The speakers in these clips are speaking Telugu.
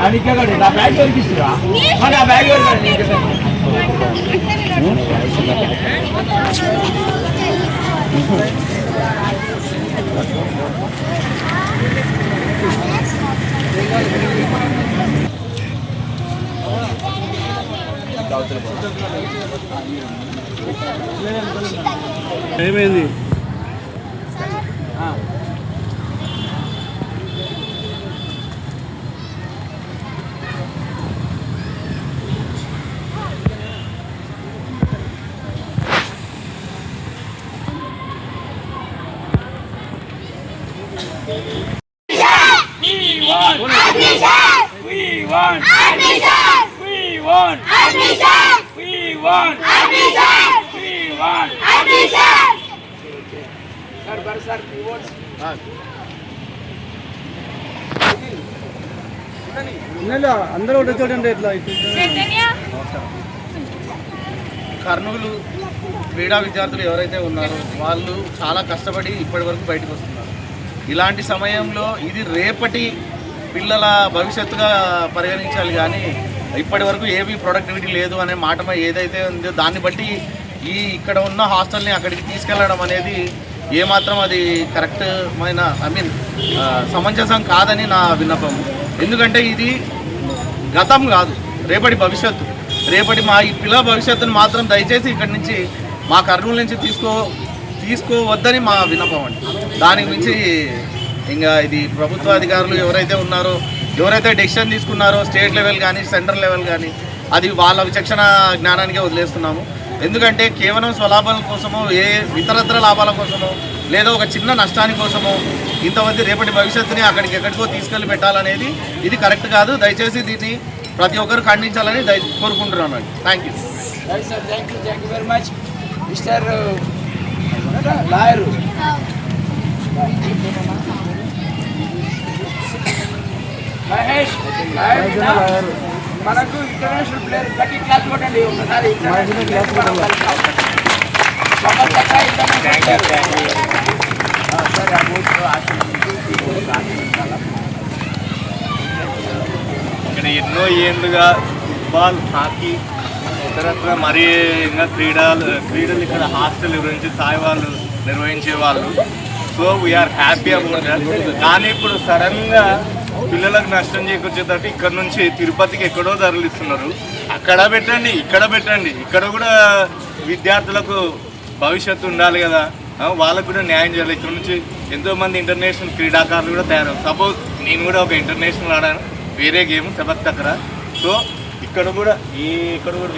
నా బ్యాగ్ దొరికిస్తురా నా బ్యాగ్ ఏమైంది? అందరూ ఒకటి చూడండి. ఎట్లా కర్నూలు క్రీడా విద్యార్థులు ఎవరైతే ఉన్నారో వాళ్ళు చాలా కష్టపడి ఇప్పటి వరకు బయటకు వస్తున్నారు. ఇలాంటి సమయంలో ఇది రేపటి పిల్లల భవిష్యత్తుగా పరిగణించాలి కానీ ఇప్పటి వరకు ఏమీ ప్రొడక్టివిటీ లేదు అనే మాట ఏదైతే ఉందో దాన్ని బట్టి ఇక్కడ ఉన్న హాస్టల్ని అక్కడికి తీసుకెళ్లడం అనేది ఏమాత్రం అది కరెక్ట్మైన సమంజసం కాదని నా విన్నపం. ఎందుకంటే ఇది గతం కాదు, రేపటి భవిష్యత్తు. రేపటి మా ఈ పిల్లల భవిష్యత్తును మాత్రం దయచేసి ఇక్కడి నుంచి మా కర్నూలు నుంచి తీసుకోవద్దని మా విన్నపం అండి. దానికి మించి ఇంకా ఇది ప్రభుత్వ అధికారులు ఎవరైతే ఉన్నారో, ఎవరైతే డెసిషన్ తీసుకున్నారో స్టేట్ లెవెల్ కానీ సెంట్రల్ లెవెల్ కానీ అది వాళ్ళ విచక్షణ జ్ఞానానికే వదిలేస్తున్నాము. ఎందుకంటే కేవలం స్వలాభాల కోసమో ఇతరత్ర లాభాల కోసమో లేదా ఒక చిన్న నష్టాని కోసమో ఇంతమంది రేపటి భవిష్యత్తుని ఎక్కడికో తీసుకెళ్ళి పెట్టాలనేది ఇది కరెక్ట్ కాదు. దయచేసి దీన్ని ప్రతి ఒక్కరు ఖండించాలని కోరుకుంటున్నాను. Thank you sir. Thank you very much mister lawyer. Mahesh మనకు ఇంటర్నేషనల్ ప్లేయర్ గట్టి క్లాస్ కొట్టండి ఒకసారి. ఇక్కడ ఎన్నో ఏళ్ళుగా ఫుట్బాల్, హాకీ, ఇతరత్ర మరీ ఇంకా క్రీడలు ఇక్కడ హాస్టల్ గురించి సాయి వాళ్ళు నిర్వహించే వాళ్ళు. So we are happy about that. కానీ ఇప్పుడు సడన్గా పిల్లలకు నష్టం చేకూర్చేటట్టు ఇక్కడ నుంచి తిరుపతికి ఎక్కడో తరలిస్తున్నారు. అక్కడ పెట్టండి, ఇక్కడ పెట్టండి. ఇక్కడ కూడా విద్యార్థులకు భవిష్యత్తు ఉండాలి కదా, వాళ్ళకు కూడా న్యాయం చేయాలి. ఇక్కడ నుంచి ఎంతోమంది ఇంటర్నేషనల్ క్రీడాకారులు కూడా తయారవు. సపోజ్ నేను కూడా ఒక ఇంటర్నేషనల్ ఆడాను వేరే గేమ్ సెబక్ తక్రా. సో ఇక్కడ కూడా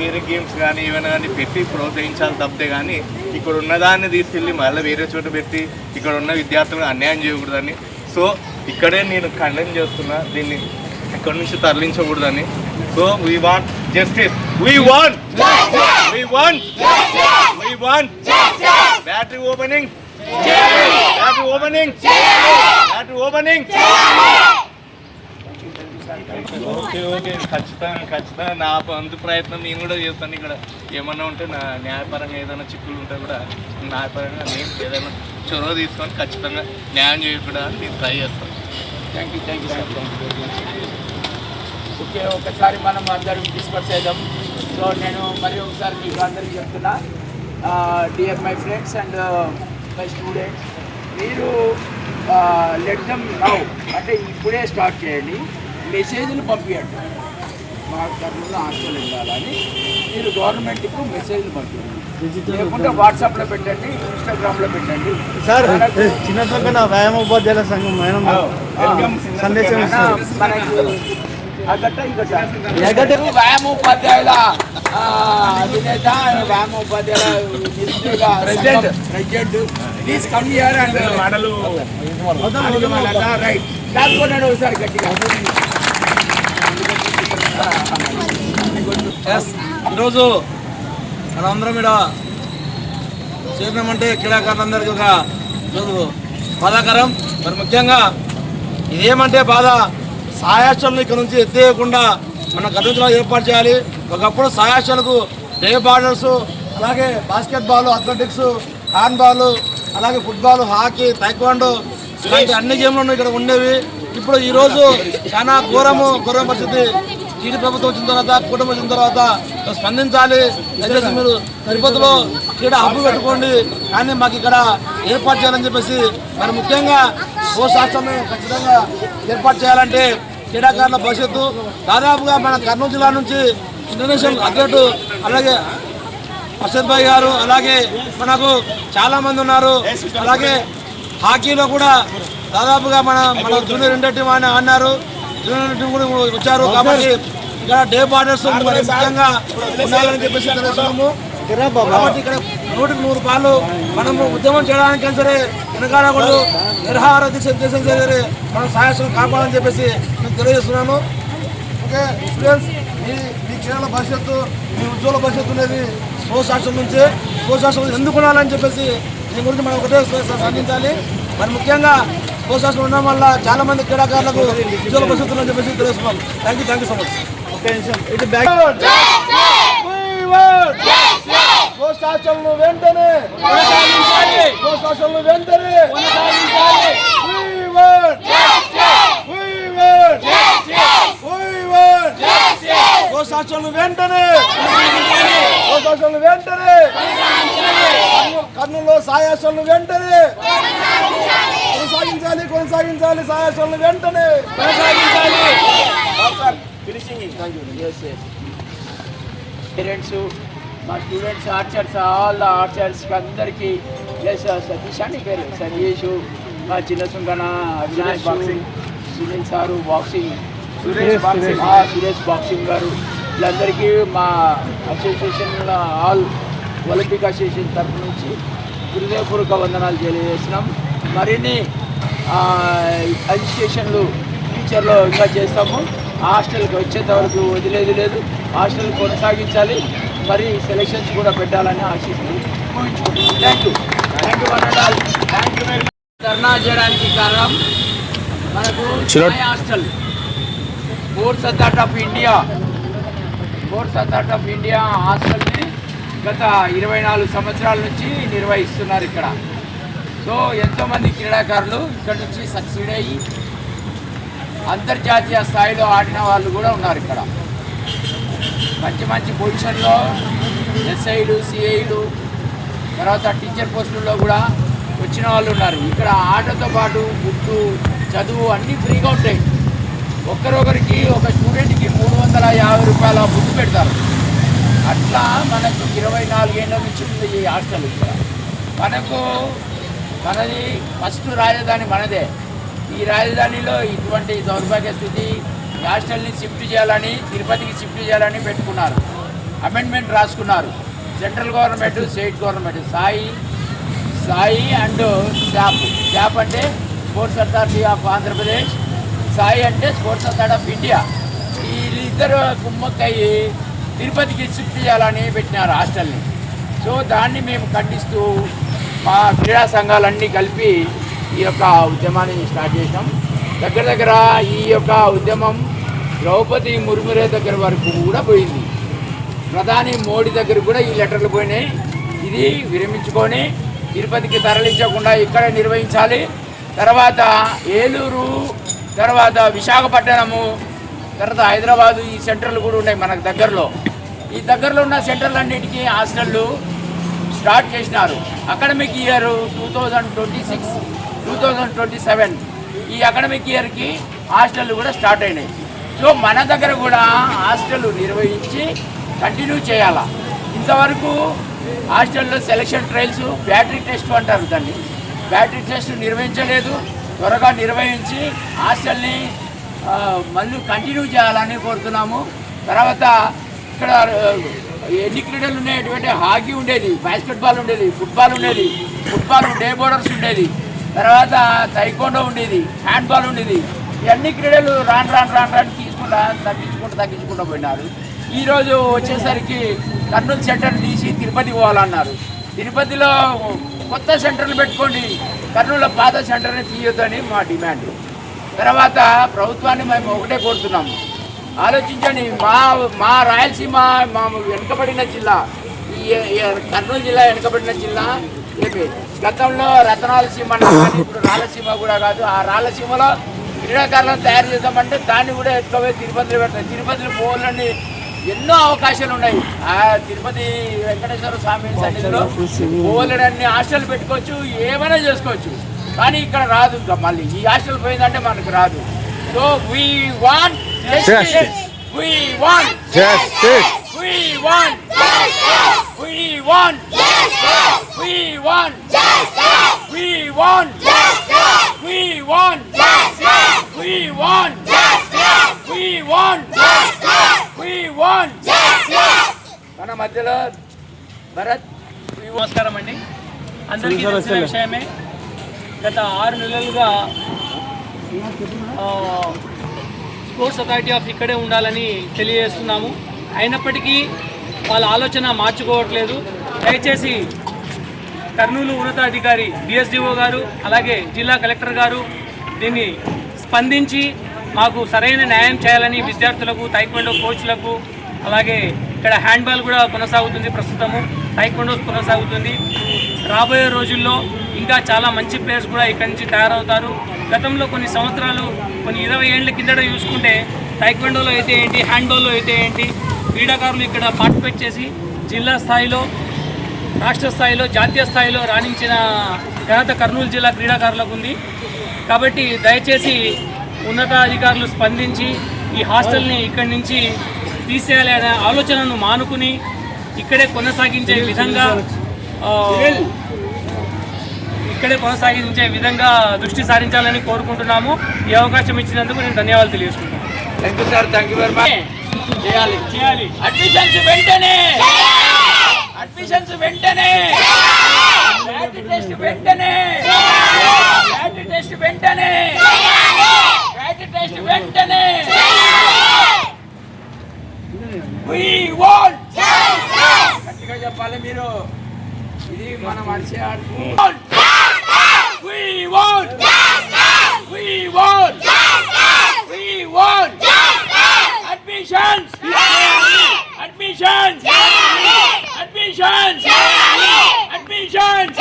వేరే గేమ్స్ కానీ ఏమైనా కానీ పెట్టి ప్రోత్సహించాలి తప్పితే కానీ ఇక్కడ ఉన్నదాన్ని తీసుకెళ్ళి మళ్ళీ వేరే చోట పెట్టి ఇక్కడ ఉన్న విద్యార్థులకు అన్యాయం చేయకూడదని. సో ఇక్కడే నేను కండెమ్ చేస్తున్నా, దీన్ని ఇక్కడ నుంచి తరలించకూడదని. So we want justice, we want battery opening. Okay ఖచ్చితంగా నా వంతు ప్రయత్నం నేను కూడా చేస్తాను. ఇక్కడ ఏమన్నా ఉంటే నా న్యాయపరంగా ఏదైనా చిక్కులు ఉంటే కూడా న్యాయపరంగా నేను ఏదైనా చొరవ తీసుకొని ఖచ్చితంగా న్యాయం చేయకూడదని నేను ట్రై చేస్తాను. Thank you sir. ఓకే, ఒకసారి మనం అందరం డిస్కస్ చేద్దాం. సో నేను మరి ఒకసారి మీకు అందరికీ చెప్తున్నా, dear my friends and my students, మీరు లెట్ దమ్ నౌ అంటే ఇప్పుడే స్టార్ట్ చేయండి. మెసేజ్లు పంపించండి, మా కర్నూలు హాస్టల్ వెళ్ళాలని మీరు గవర్నమెంట్కు మెసేజ్లు పంపించండి. లేకుంటే వాట్సాప్లో పెట్టండి, ఇన్స్టాగ్రామ్లో పెట్టండి. సార్ చిన్న వ్యాయామ ఉపాధ్యాయుల సంఘం సందేశం మనకు వ్యాయామ ఉపాధ్యాయుల అధినేత, వ్యాయామ ఉపాధ్యాయుల president please come here and right దాచుకున్నాడు ఒకసారి గట్టిగా. ఈరోజు మనందరం ఇక్కడ చేరినామంటే క్రీడాకారులందరికీ ఒక ఈరోజు బాధాకరం. మరి ముఖ్యంగా ఇదేమంటే బాధ, సాయాశాలను ఇక్కడ నుంచి ఎత్తేయకుండా మన గతంలో ఏర్పాటు చేయాలి. ఒకప్పుడు సాయాశాలకు డే బార్డర్స్, అలాగే బాస్కెట్బాల్, అథ్లెటిక్స్, హ్యాండ్బాల్, అలాగే ఫుట్బాల్, హాకీ, తైక్వాండో ఇలాంటి అన్ని గేమ్లు ఇక్కడ ఉండేవి. ఇప్పుడు ఈరోజు చాలా ఘోరం పరిస్థితి. టీడీ ప్రభుత్వం వచ్చిన తర్వాత, కుటుంబం వచ్చిన తర్వాత స్పందించాలి. దయచేసి మీరు తిరుపతిలో క్రీడా హబ్బు పెట్టుకోండి, కానీ మాకు ఇక్కడ ఏర్పాటు చేయాలని చెప్పేసి మరి ముఖ్యంగా స్పోర్ట్స్ హాస్టల్ని ఖచ్చితంగా ఏర్పాటు చేయాలంటే క్రీడాకారుల భవిష్యత్తు దాదాపుగా మన కర్నూలు జిల్లా నుంచి ఇంటర్నేషనల్ అథ్లెట్ అలాగే అర్షద్ భాయ్ గారు అలాగే మనకు చాలామంది ఉన్నారు. అలాగే హాకీలో కూడా దాదాపుగా మన జూనియర్ ఇండియా టీం అన్నారు, జూనియర్ టీం కూడా వచ్చారు. కాబట్టి ఇక్కడ డే బార్డర్స్ ముఖ్యంగా ఉండాలని చెప్పేసి తెలుస్తున్నాము. కాబట్టి ఇక్కడ 100% మనము ఉద్యమం చేయడానికి సరే వెనకాడకూడదు, నిరహార దేశం సరే మనం సాయసం కాపాడాలని చెప్పేసి నేను తెలియజేస్తున్నాను. ఓకే స్టూడెంట్స్, మీ క్రీడల భవిష్యత్తు, మీ ఉజ్వల భవిష్యత్తు అనేది స్పోర్ట్స్ హాస్టల్ నుంచి. స్పోర్ట్స్ హాస్టల్ ఎందుకు ఉండాలని చెప్పేసి దీని గురించి మనం ఒకటే సాధించాలి. మరి ముఖ్యంగా స్పోర్ట్స్ హాస్టల్ ఉండడం వల్ల చాలా మంది క్రీడాకారులకు ఉజ్వల భవిష్యత్తు అని చెప్పేసి తెలుస్తున్నాం. Thank you so much. Sports హాస్టల్ను వెంటనే స్పోర్ట్స్ హాస్టల్ను వెంటనే స్పోర్ట్స్ హాస్టల్ను వెంటనే స్పోర్ట్స్ హాస్టల్ను వెంటనే కర్నూలులో సాయి హాస్టల్ను వెంటనే కొనసాగించాలి సాయి హాస్టల్ను వెంటనే కొనసాగించాలి. పేరెంట్స్, మా స్టూడెంట్స్, ఆర్చర్స్, ఆల్ ఆర్చర్స్కి అందరికీ ప్లస్ సతీష్ అని పేరు, సతీష్, మా చిన్న సుంకన, Avinash, Sunil sir boxing, Suresh boxing గారు, వీళ్ళందరికీ మా అసోసియేషన్ ఆల్ ఒలింపిక్ అసోసియేషన్ తరఫు నుంచి హృదయపూర్వక వందనాలు తెలియజేస్తున్నాం. మరిన్ని అసోసియేషన్లు ఫ్యూచర్లో ఇంకా చేస్తాము. హాస్టల్కి వచ్చేంత వరకు వదిలేదు లేదు, హాస్టల్ కొనసాగించాలి, మరి సెలక్షన్స్ కూడా పెట్టాలని ఆశిస్తూ ఊహించుకుంటున్నాం. Thank you. ధర్నా చేయడానికి కారణం మనకు hostel sports authority of India హాస్టల్ని గత 24 సంవత్సరాల నుంచి నిర్వహిస్తున్నారు ఇక్కడ. సో ఎంతోమంది క్రీడాకారులు ఇక్కడ నుంచి సక్సీడ్ అయ్యి అంతర్జాతీయ స్థాయిలో ఆడిన వాళ్ళు కూడా ఉన్నారు ఇక్కడ. మంచి పొజిషన్లో ఎస్ఐలు, సిఐలు, తర్వాత టీచర్ పోస్టుల్లో కూడా వచ్చిన వాళ్ళు ఉన్నారు. ఇక్కడ ఆటతో పాటు ఫుడ్, చదువు అన్నీ ఫ్రీగా ఉంటాయి. ఒక్కరొకరికి ఒక స్టూడెంట్కి 350 రూపాయల ఫుడ్ పెడతారు. అట్లా మనకు 24 ఏళ్ళ నుంచి ఉంది ఈ హాస్టల్. ఇక్కడ మనది ఫస్ట్ రాజధాని మనదే. ఈ రాజధానిలో ఇటువంటి దౌర్భాగ్య స్థితి, హాస్టల్ని షిఫ్ట్ చేయాలని, తిరుపతికి షిఫ్ట్ చేయాలని పెట్టుకున్నారు. అమెండ్మెంట్ రాసుకున్నారు. Central government, state government, SAI and SAAP అంటే sports authority of Andhra Pradesh, SAI అంటే స్పోర్ట్స్ అథారిటీ ఆఫ్ ఇండియా. వీళ్ళిద్దరు కుమ్మక్కయ్యి తిరుపతికి షిఫ్ట్ చేయాలని పెట్టినారు హాస్టల్ని. సో దాన్ని మేము ఖండిస్తూ మా క్రీడా సంఘాలన్నీ కలిపి ఈ యొక్క ఉద్యమాన్ని స్టార్ట్ చేసాం. దగ్గర ఈ యొక్క ఉద్యమం ద్రౌపది ముర్మురే దగ్గర వరకు కూడా పోయింది. ప్రధాని మోడీ దగ్గర కూడా ఈ లెటర్లు పోయినాయి. ఇది విరమించుకొని తిరుపతికి తరలించకుండా ఇక్కడే నిర్వహించాలి. తర్వాత ఏలూరు, తర్వాత విశాఖపట్నము, తర్వాత హైదరాబాదు, ఈ సెంటర్లు కూడా ఉన్నాయి మనకు దగ్గరలో. ఈ దగ్గరలో ఉన్న సెంటర్లన్నిటికీ హాస్టళ్ళు స్టార్ట్ చేసినారు. అకాడమిక్ ఇయర్ 2026-2027 ఈ అకాడమిక్ ఇయర్కి హాస్టళ్ళు కూడా స్టార్ట్ అయినాయి. సో మన దగ్గర కూడా హాస్టల్ నిర్వహించి కంటిన్యూ చేయాలా. ఇంతవరకు హాస్టల్లో సెలక్షన్ ట్రయల్స్, బ్యాటరీ టెస్ట్ అంటారు దాన్ని, బ్యాటరీ టెస్ట్ నిర్వహించలేదు. త్వరగా నిర్వహించి హాస్టల్ని మళ్ళీ కంటిన్యూ చేయాలని కోరుతున్నాము. తర్వాత ఇక్కడ ఎన్ని క్రీడలు ఉన్నాయంటే హాకీ ఉండేది, బాస్కెట్బాల్ ఉండేది, ఫుట్బాల్ ఉండేది, డే బోర్డర్స్ ఉండేది, తర్వాత తైకోండో ఉండేది, హ్యాండ్బాల్ ఉండేది. ఇవన్నీ క్రీడలు రాను తగ్గించుకుంటూ పోయినారు. ఈరోజు వచ్చేసరికి కర్నూలు సెంటర్ తీసి తిరుపతి పోవాలన్నారు. తిరుపతిలో కొత్త సెంటర్లు పెట్టుకోండి, కర్నూలులో పాత సెంటర్ని తీయొద్దని మా డిమాండ్. తర్వాత ప్రభుత్వాన్ని మేము ఒకటే కోరుతున్నాము, ఆలోచించండి. మా రాయలసీమ, మా వెనుకబడిన జిల్లా, ఈ కర్నూలు జిల్లా వెనుకబడిన జిల్లా ఏపీ. గతంలో రతనాలసీమ, ఇప్పుడు రాయలసీమ కూడా కాదు. ఆ రాయలసీమలో క్రీడాకారులను తయారు చేద్దామంటే దాన్ని కూడా ఎత్తుకోపోయి తిరుపతిలో పెడతారు. తిరుపతిలో పోవాలని ఎన్నో అవకాశాలు ఉన్నాయి. ఆ తిరుపతి వెంకటేశ్వర స్వామి సన్నిధిలో పోవాలని హాస్టల్ పెట్టుకోవచ్చు, ఏమైనా చేసుకోవచ్చు. కానీ ఇక్కడ రాదు. ఇంకా మళ్ళీ ఈ హాస్టల్ పోయిందంటే మనకు రాదు. So we want justice. We want justice. We want justice. We want justice. We want justice. We want justice. We want justice. We want justice. We want justice. We want justice. మన మధ్యలో భరత్. నమస్కారం అండి. అందరికీ తెలిసిన విషయమే, గత 6 నెలలుగా స్పోర్ట్స్ అథారిటీ ఆఫ్ ఇక్కడే ఉండాలని తెలియజేస్తున్నాము. అయినప్పటికీ వాళ్ళ ఆలోచన మార్చుకోవట్లేదు. దయచేసి కర్నూలు ఉన్నతాధికారి డిఎస్డిఓ గారు అలాగే జిల్లా కలెక్టర్ గారు దీన్ని స్పందించి మాకు సరైన న్యాయం చేయాలని విద్యార్థులకు, టైక్వాండో కోచ్లకు, అలాగే ఇక్కడ హ్యాండ్బాల్ కూడా కొనసాగుతుంది, ప్రస్తుతము టైక్వాండో కొనసాగుతుంది. రాబోయే రోజుల్లో ఇంకా చాలా మంచి ప్లేయర్స్ కూడా ఇక్కడి నుంచి తయారవుతారు. గతంలో కొన్ని సంవత్సరాలు, కొన్ని 20 ఏళ్ల కిందట చూసుకుంటే టైక్వాండోలో అయితే ఏంటి, హ్యాండ్బాల్లో అయితే ఏంటి, క్రీడాకారులు ఇక్కడ పార్టిసిపేట్ చేసి జిల్లా స్థాయిలో, రాష్ట్ర స్థాయిలో, జాతీయ స్థాయిలో రాణించిన ఘనత కర్నూలు జిల్లా క్రీడాకారులకు ఉంది. కాబట్టి దయచేసి ఉన్నతాధికారులు స్పందించి ఈ హాస్టల్ని ఇక్కడి నుంచి తీసేయాలి అనే ఆలోచనను మానుకుని ఇక్కడే కొనసాగించే విధంగా దృష్టి సారించాలని కోరుకుంటున్నాము. ఈ అవకాశం ఇచ్చినందుకు నేను ధన్యవాదాలు తెలియజేసుకుంటాను. Thank you sir, thank you very much. చేయాలి అడ్మిషన్స్ వెంటనే, అడ్మిషన్స్ వెంటనే, టెస్ట్ వెంటనే, టెస్ట్ వెంటనే, టెస్ట్ వెంటనే. We want justice. గట్టిగా చెప్పాలి మీరు. ఇది మనం అడిచే ఆడుకు. We want justice. We want justice. We want justice. Admissions. Admissions. Admissions. Admissions.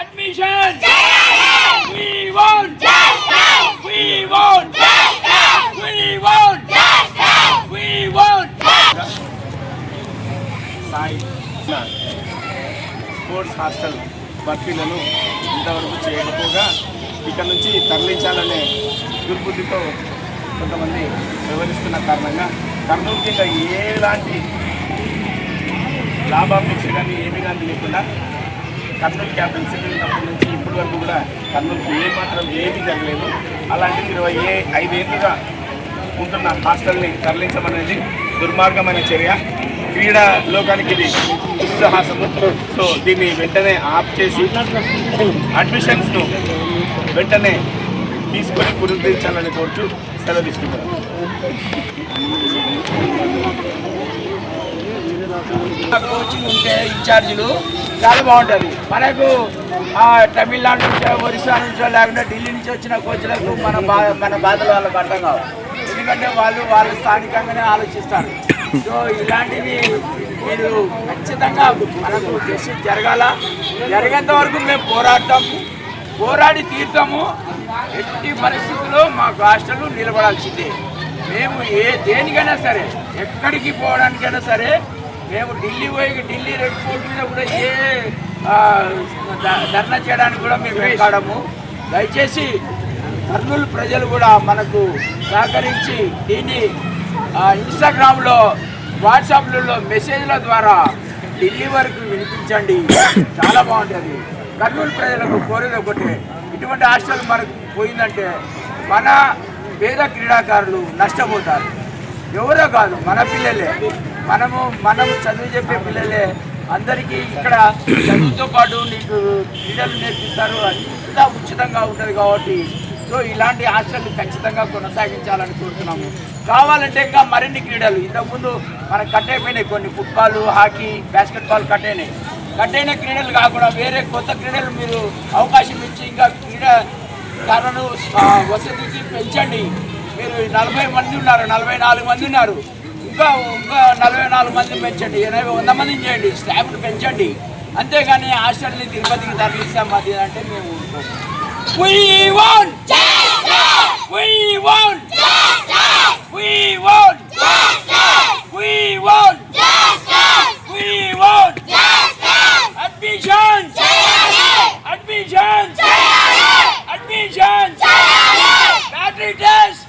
Admissions. We want justice. We want justice. We want justice. We want SAI sports hostel భర్తీలను ఇంతవరకు చేయకపోగా ఇక్కడ నుంచి తరలించాలనే దుర్బుద్ధితో కొంతమంది వివరిస్తున్న కారణంగా కర్నూలుకి ఇంకా ఎలాంటి లాభాపేక్ష కానీ ఏమీ కానీ లేకుండా కర్నూలు క్యాపిటల్ సిటీ ఉన్నప్పటి నుంచి ఇప్పటి వరకు కూడా కర్నూలుకి ఏమాత్రం ఏమీ జరగలేదు. అలాంటిది 25 ఏళ్ళుగా ఉంటున్న హాస్టల్ని తరలించమనేది దుర్మార్గమైన చర్య. క్రీడా లోకానికి ఇది దుస్సాహసము. సో దీన్ని వెంటనే ఆఫ్ చేసి అడ్మిషన్స్ను వెంటనే తీసుకొని పునరుద్ధరించాలని కోరుచు సెలవు తీసుకుంటారు. కోచింగ్ ఉంటే ఇన్ఛార్జీలు చాలా బాగుంటుంది. మనకు తమిళనాడు నుంచో, ఒరిస్సా నుంచో, లేకుంటే ఢిల్లీ నుంచి వచ్చిన కోచ్లకు మన బాధలు వాళ్ళకు అర్థం కావు. ఎందుకంటే వాళ్ళు స్థానికంగానే ఆలోచిస్తారు. సో ఇలాంటివి మీరు ఖచ్చితంగా మనకు జరగాల. జరిగేంత వరకు మేము పోరాడి తీరుతాము. ఎట్టి పరిస్థితుల్లో మాకు హాస్టల్ నిలబడాల్సిందే. మేము దేనికైనా సరే, ఎక్కడికి పోవడానికైనా సరే, మేము ఢిల్లీ రెడ్ ఫోర్ట్ మీద కూడా ధర్నా చేయడానికి కూడా మేము వెళ్తాము. దయచేసి కర్నూలు ప్రజలు కూడా మనకు సహకరించి దీన్ని ఇన్స్టాగ్రామ్లో, వాట్సాప్లలో మెసేజ్ల ద్వారా ఢిల్లీ వరకు వినిపించండి. చాలా బాగుంటుంది. కర్నూలు ప్రజలకు కోరేది ఒకటే, ఇటువంటి హాస్టల్ మనకు పోయిందంటే మన పేద క్రీడాకారులు నష్టపోతారు. ఎవరో కాదు, మన పిల్లలే, మనం చదువు చెప్పే పిల్లలే. అందరికీ ఇక్కడ చదువుతో పాటు నీకు క్రీడలు నేర్పిస్తారు. అంతా ఉచితంగా ఉంటుంది కాబట్టి సో ఇలాంటి హాస్టల్ ఖచ్చితంగా కొనసాగించాలని కోరుతున్నాము. కావాలంటే ఇంకా మరిన్ని క్రీడలు, ఇంతకుముందు మనకు కట్ అయిపోయినాయి కొన్ని, ఫుట్బాల్, హాకీ, బాస్కెట్బాల్ కట్ అయిన క్రీడలు కాకుండా వేరే కొత్త క్రీడలు మీరు అవకాశం ఇచ్చి ఇంకా క్రీడాకారులను వసతికి పెంచండి. మీరు 40 మంది ఉన్నారు, 44 మంది ఉన్నారు, ఇంకా 44 మందిని పెంచండి, 100 మందిని చేయండి, స్టాఫ్ను పెంచండి. అంతేగాని హాస్టల్ని తిరుపతికి తరలిస్తాం అది అంటే మేము We want justice! We want justice. We want justice. We want justice. We want justice. Admissions. Admissions. Admissions. Battery test.